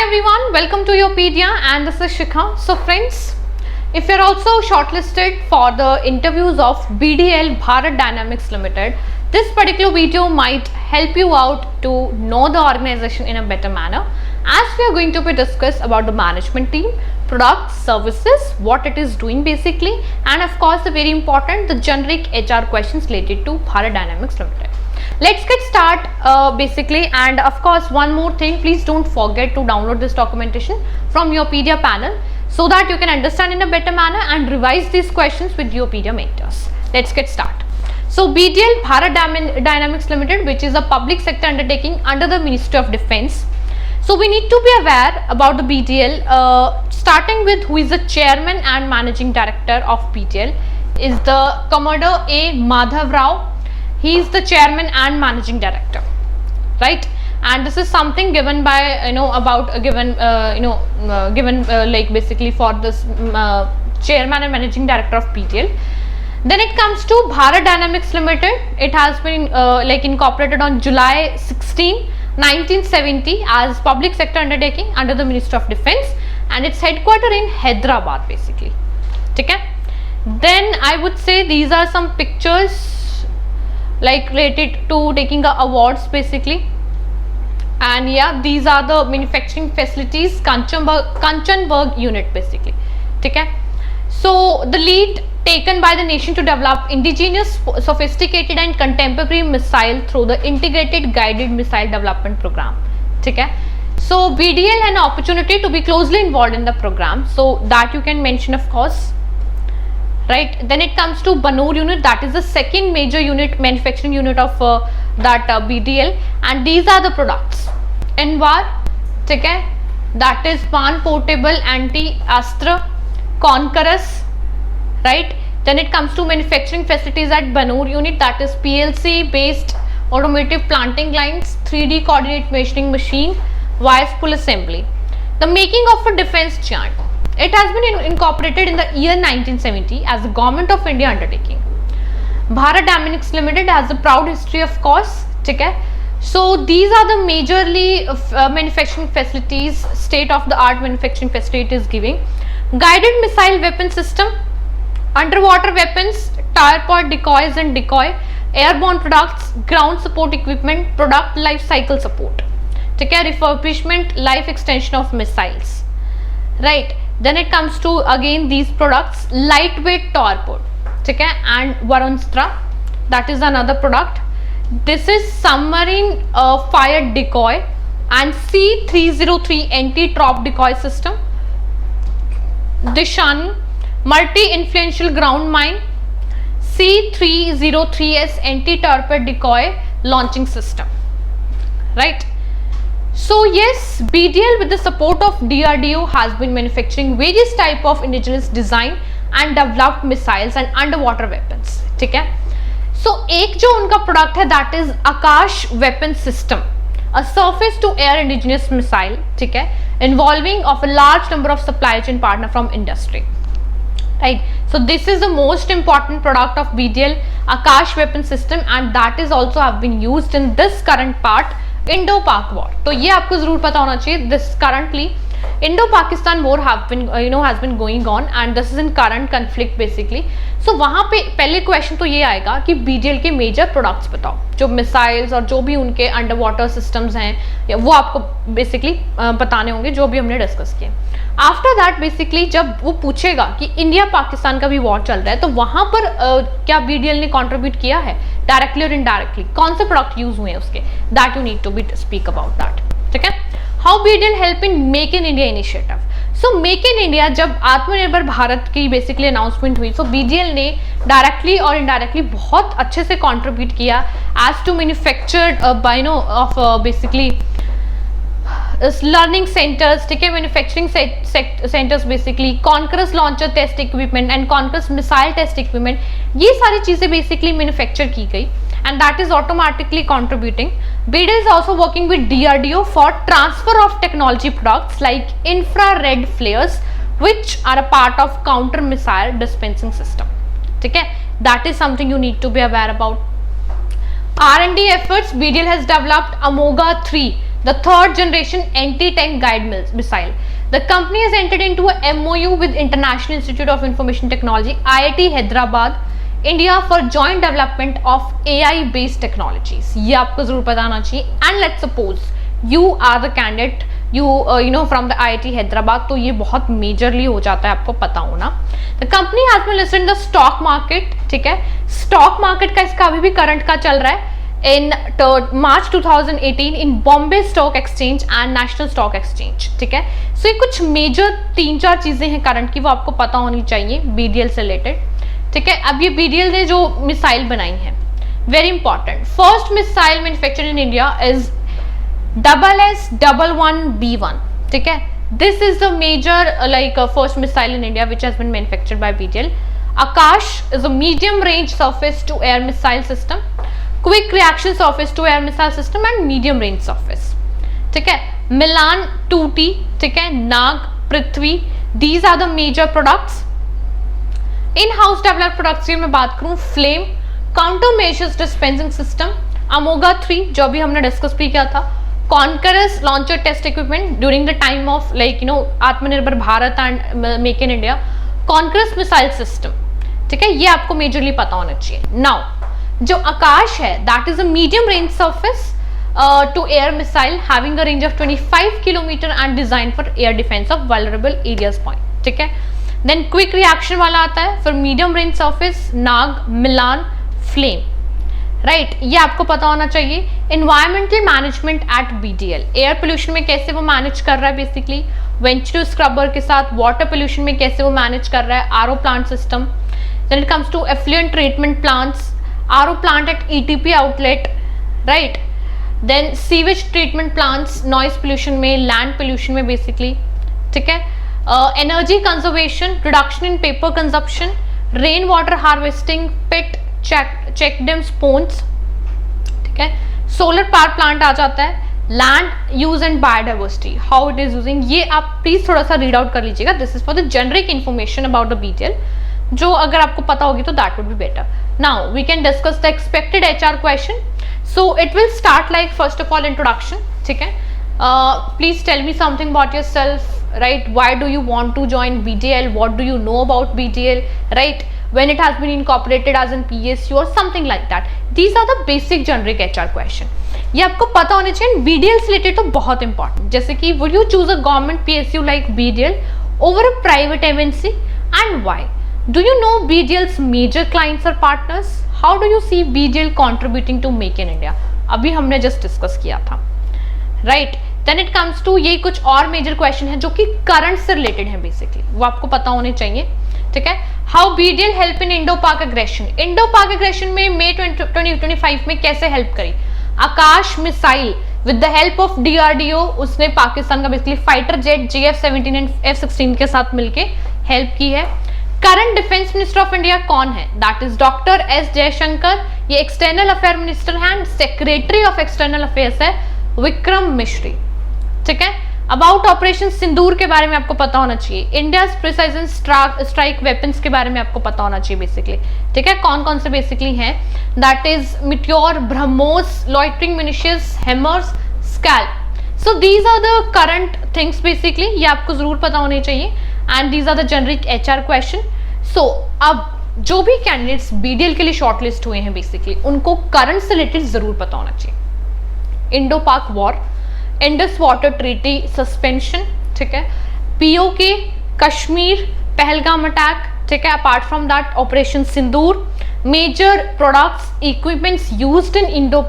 everyone, welcome to Yopedia and this is Shikha. So friends, if you're also shortlisted for the interviews of BDL Bharat Dynamics Limited, this particular video might help you out to know the organization in a better manner, as we are going to be discuss about the management team, products, services, what it is doing basically, and of course the very important, the generic HR questions related to Bharat Dynamics Limited. Let's get start basically, and of course one more thing, please don't forget to download this documentation from Yopedia panel so that you can understand in a better manner and revise these questions with Yopedia mentors. Let's get started. So BDL Bharat Dynamics Limited, which is a public sector undertaking under the Ministry of Defence. So we need to be aware about the BDL, starting with who is the chairman and managing director of BDL is the Commodore A. Madhav Rao. He is the chairman and managing director, right? And this is something given by like basically for this chairman and managing director of BDL. Then it comes to Bharat Dynamics Limited. It has been like incorporated on July 16, 1970 as public sector undertaking under the Ministry of Defence, and its headquarter in Hyderabad basically. Okay? Then I would say these are some pictures like related to taking awards basically, and yeah, these are the manufacturing facilities Kanchanberg unit basically. Okay? So the lead taken by the nation to develop indigenous, sophisticated and contemporary missile through the integrated guided missile development program. Okay? So BDL had an opportunity to be closely involved in the program, so that you can mention of course, right? Then it comes to Banur unit, that is the second major unit, manufacturing unit of that BDL, and these are the products. Anwar, okay, that is Pan Portable Anti-Astra, Conquerus, right? Then it comes to manufacturing facilities at Banur unit, that is PLC based automotive planting lines, 3D coordinate measuring machine, wire spool assembly. The making of a defense giant. It has been incorporated in the year 1970 as a Government of India undertaking. Bharat Dynamics Limited has a proud history of course. Okay? So these are the majorly manufacturing facilities, state of the art manufacturing facility is giving. Guided missile weapon system, underwater weapons, tire pod decoys and decoy, airborne products, ground support equipment, product life cycle support. Okay? Refurbishment, life extension of missiles. Right? Then it comes to again these products, lightweight torpedo, okay, and Varunastra, that is another product. This is submarine fire decoy and C303 anti-drop decoy system. Dishan, multi-influential ground mine, C303S anti-torpedo decoy launching system, right? So yes, BDL with the support of DRDO has been manufacturing various type of indigenous design and developed missiles and underwater weapons. ठीक है? So एक जो उनका product है, that is Akash weapon system, a surface to air indigenous missile, ठीक है, involving of a large number of supply chain partner from industry. Right? So this is the most important product of BDL, Akash weapon system, and that is also have been used in this current part Indo-Pak war. तो ये आपको जरूर पता होना चाहिए. This currently Indo-Pakistan war have been has been going on and this is in current conflict basically. So वहाँ पे पहले क्वेश्चन तो ये आएगा कि BDL के मेजर प्रोडक्ट्स बताओ, जो मिसाइल्स और जो भी उनके अंडर वाटर सिस्टम्स हैं वो आपको बेसिकली बताने होंगे जो भी हमने डिस्कस किए. आफ्टर दैट बेसिकली जब वो पूछेगा कि इंडिया पाकिस्तान का भी वॉर चल रहा है तो वहां पर क्या BDL ने कंट्रीब्यूट किया है डायरेक्टली और इनडायरेक्टली, कौन से प्रोडक्ट यूज हुए हैं उसके, that you need to be speak about that. ठीक है? How BDL help in make in India initiative. So make in India जब आत्मनिर्भर भारत की बेसिकली अनाउंसमेंट हुई, सो BDL ने डायरेक्टली और इनडायरेक्टली बहुत अच्छे से कंट्रीब्यूट किया as to manufactured of basically learning centers, ठीक है, manufacturing centers basically, Conquerus launcher test equipment and Conquerus missile test equipment, ये सारी चीजें basically manufacture की गई and that is automatically contributing. BDL is also working with DRDO for transfer of technology products like infrared flares which are a part of counter missile dispensing system. ठीक है? That is something you need to be aware about. R&D efforts, BDL has developed AMOGA 3, the third generation anti-tank guide missile. The company has entered into a MOU with International Institute of Information Technology, IIT Hyderabad, India for joint development of AI based technologies. ये आपको जरूर पता होना चाहिए. And let's suppose you are the candidate, you know from the IIT Hyderabad, तो ये बहुत majorly हो जाता है, आपको पता होना. The company has been listed in the stock market. ठीक है, स्टॉक मार्केट का इसका अभी भी करंट का चल रहा है in March 2018 in Bombay Stock Exchange and National Stock Exchange. ठीक है, सो ये कुछ मेजर 3-4 चीजें हैं करंट की, वो आपको पता होनी चाहिए BDL से रिलेटेड. ठीक है, अब ये BDL ने जो मिसाइल बनाई है, very important. First missile manufactured in India is SS11B1. ठीक है, this is the major first missile in India which has been manufactured by BDL. Akash is a medium range surface to air missile system, quick reaction surface to air missile system and medium range surface. ठीक है, Milan 2T, ठीक है, Nag, Prithvi, these are the major products. In house developed products की मैं बात करूं, flame counter measures dispensing system, Amogha 3 जो अभी हमने डिस्कस भी किया था, Konkurs launcher test equipment during the time of Atmanirbhar Bharat and make in India, Konkurs missile system. ठीक है, ये आपको मेजरली पता होना चाहिए. नाउ जो आकाश है that is a medium range surface to air missile having a range of 25 kilometre and design for air defence of vulnerable areas point. ठीक है, देन क्विक रिएक्शन वाला आता है for medium range surface, Nag, Milan, flame. Right, ये आपको पता होना चाहिए. Environmental management at BDL, air pollution में कैसे वो मैनेज कर रहा है बेसिकली वेंचुरल स्क्रबर के साथ, वाटर पोल्यूशन में कैसे वो मैनेज कर रहा है, RO plant system. Then it comes to effluent treatment plants, RO plant at ETP outlet. Right, then sewage treatment plants noise pollution में, लैंड पोल्यूशन में बेसिकली. ठीक है, energy conservation, reduction in paper consumption, rain water harvesting, pit check dam spans. ठीक है, solar power plant आ जाता है, land use and biodiversity, how it is using. ये आप प्लीज थोड़ा सा रीड आउट कर लीजिएगा. This is for the generic information about the BDL, जो अगर आपको पता होगी तो that would be better. Now we can discuss the expected HR question. So it will start like first of all introduction. ठीक है, please tell me something about yourself. Right, why do you want to join BDL, what do you know about BDL, right, when it has been incorporated as an PSU or something like that. These are the basic generic HR question. ये आपको पता होने चाहिए. BDL से related तो बहुत important, जैसे कि would you choose a government PSU like BDL over a private MNC and why? Do you know BDL's major clients or partners? How do you see BDL contributing to Make in India? अभी हमने just discuss किया था. Right, then it comes to ये कुछ और major question है जो कि करंट से रिलेटेड है बेसिकली, वो आपको पता होने चाहिए. ठीक है, how BDL help in Indo Pak aggression. Indo Pak aggression में मई 2025 में कैसे हेल्प करी. Akash missile with the help of DRDO, उसने पाकिस्तान का basically fighter jet JF-17 and F-16 के साथ मिलके हेल्प की है. Current defence minister of India कौन है, that is doctor S Jaishankar. ये एक्सटर्नल अफेयर मिनिस्टर है and secretary of external affairs है विक्रम मिश्री. ठीक है, अबाउट ऑपरेशन सिंदूर के बारे में आपको पता होना चाहिए. इंडियाज प्रिसाइजन स्ट्राइक वेपन्स के बारे में आपको पता होना चाहिए बेसिकली. ठीक है, कौन कौन से बेसिकली हैं, that is Meteor, BrahMos, loitering munitions, Hammers, Scalp. So these are the current things basically, ये आपको जरूर पता होने चाहिए. And these are the generic HR question. सो अब जो भी कैंडिडेट्स BDL के लिए शॉर्टलिस्ट हुए हैं बेसिकली, उनको करंट से रिलेटेड जरूर पता होना चाहिए. Indo Pak war, Indus water treaty suspension. ठीक है, POK, कश्मीर, पहलगाम अटैक. ठीक है, apart from that operation Sindoor, major products equipments used in Indo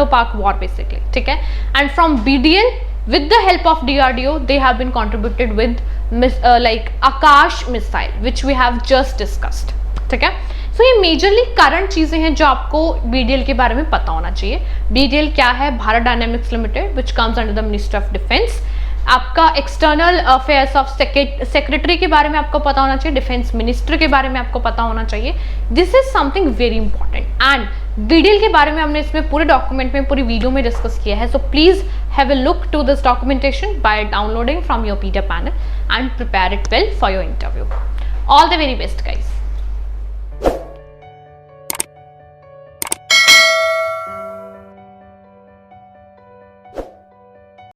Pak war basically. ठीक है, and from BDL with the help of DRDO they have been contributed with like Akash missile which we have just discussed. ठीक है, सो ये majorly current चीजें हैं जो आपको BDL के बारे में पता होना चाहिए. BDL क्या है, Bharat dynamics limited which comes under the minister of defence. आपका एक्सटर्नल अफेयर्स ऑफ सेक्रेटरी के बारे में आपको पता होना चाहिए, डिफेंस मिनिस्टर के बारे में आपको पता होना चाहिए. This is something very important. And BDL के बारे में हमने इसमें पूरे डॉक्यूमेंट में पूरी वीडियो में डिस्कस किया है. So please have a look to this documentation by downloading from your PDF panel and prepare it well for your interview. All the very best guys.